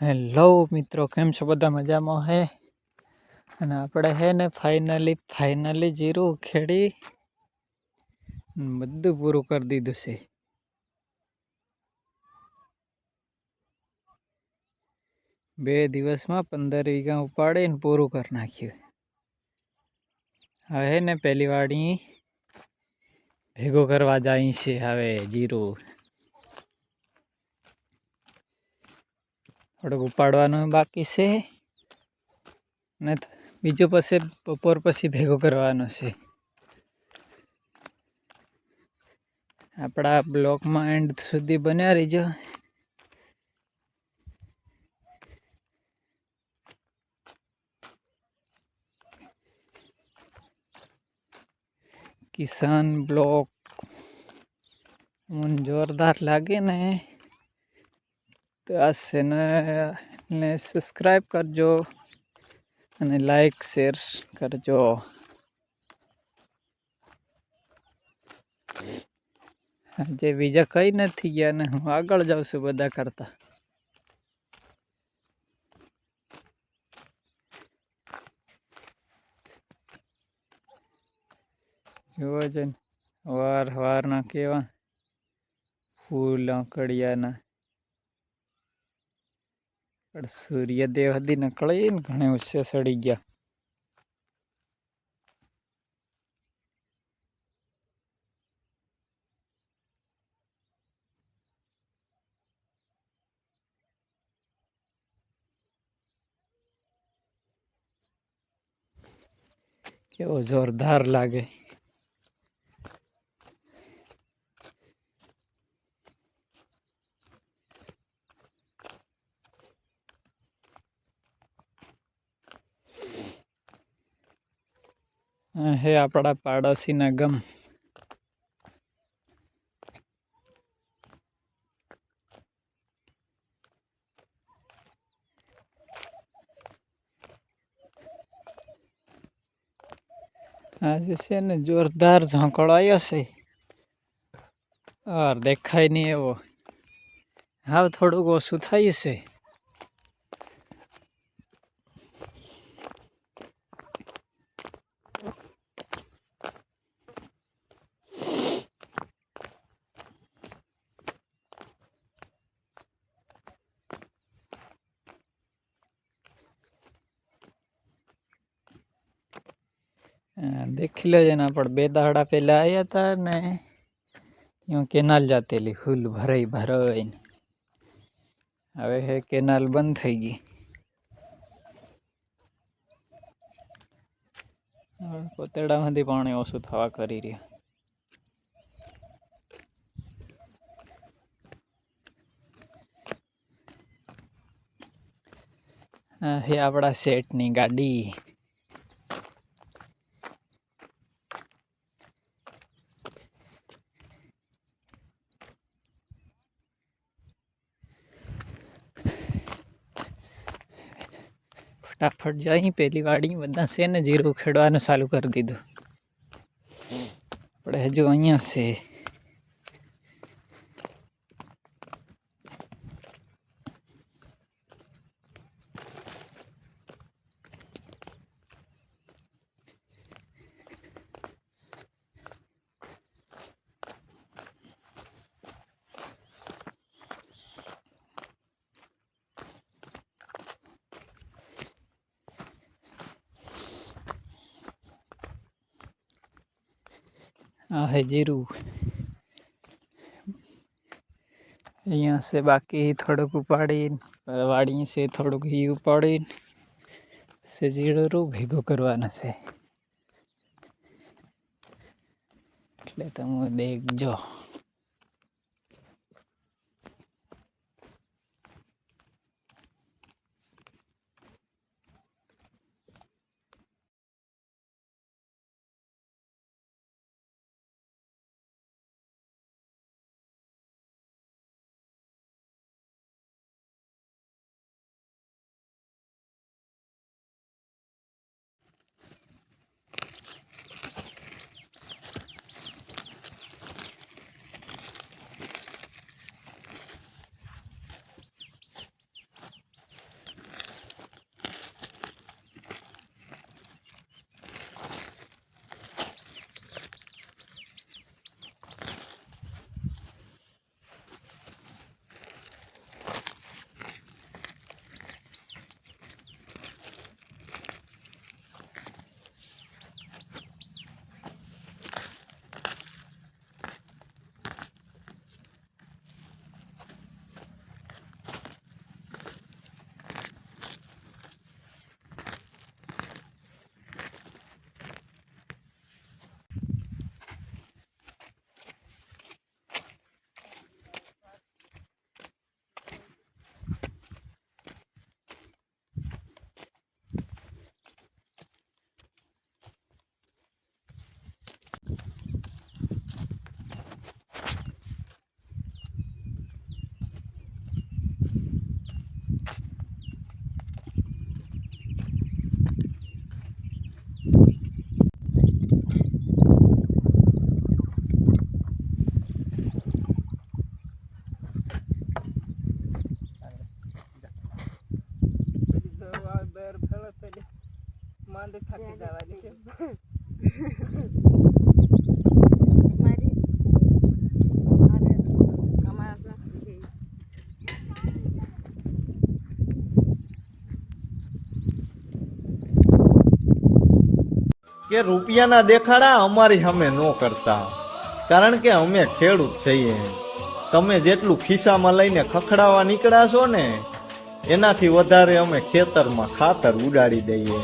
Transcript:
Hello મિત્રો, કેમ છો? બધા મજામાં હે? અને આપણે હે ને ફાઇનલી જીરું ખેડી બધું પૂરું કરી દીધું છે. 2 દિવસમાં 15 વીઘા ઉપાડીને પૂરું કરી નાખ્યું. હવે હે ને પહેલી વાડી ભેગો કરવા જાય છે. હવે જીરું થોડુંક ઉપાડવાનું બાકી છે ને બીજું પછી બપોર પછી ભેગો કરવાનો છે. આપણા બ્લોગમાં એન્ડ સુધી બન્યા રહીજો. કિસાન બ્લોગ મને જોરદાર લાગે ને તો આ ચેનલને સબસ્ક્રાઈબ કરજો અને લાઈક શેર કરજો. આજે બીજા કંઈ નથી ગયા ને હું આગળ જાઉં છું બધા કરતા. જોવા જઈને વારના કેવા ફૂલ કડિયાના સૂર્યદેવ હદી નકળી ને ઘણે ઉચ્ચે સડી ગયા. કેવો જોરદાર લાગે. હે આપણા પાડોશીના ગમ. આજે છે ને જોરદાર ઝાંખળ આવ્યો છે. દેખાય નહીં એવો. હાવ થોડુંક ઓછું થાય છે. દેખી લેજો ને, આપણે 2 દાડા પહેલા આવ્યા હતા ને એમાં કેનાલ જાતેલી ફૂલ ભરાઈને. હવે હે કેનાલ બંધ થઈ ગઈ. કોતેડામાંથી પાણી ઓછું થવા કરી રહ્યા. હે આપણા શેઠની ગાડી. ફટાફટ જાય પેલી વાડી બધા છે ને જીરું ખેડવાનું ચાલુ કરી દીધું. આપણે હજુ અહીંયા છે. આ હે જીરું. અહીંયા છે બાકી થોડુંક ઉપાડીને વાડી છે થોડુંક ઉપાડીને જીરું ભેગું કરવાનું છે. એટલે તમે દેખજો. માંડે થાકી જવાની છે મારી અરે અમારા કે રૂપિયાના દેખાડા અમારી સામે ન કરતા, કારણ કે અમે ખેડૂત છીએ. તમે જેટલું ખિસ્સામાં લઈને ખખડાવા નીકળ્યા છો ને, એનાથી વધારે અમે ખેતરમાં ખાતર ઉડાડી દઈએ.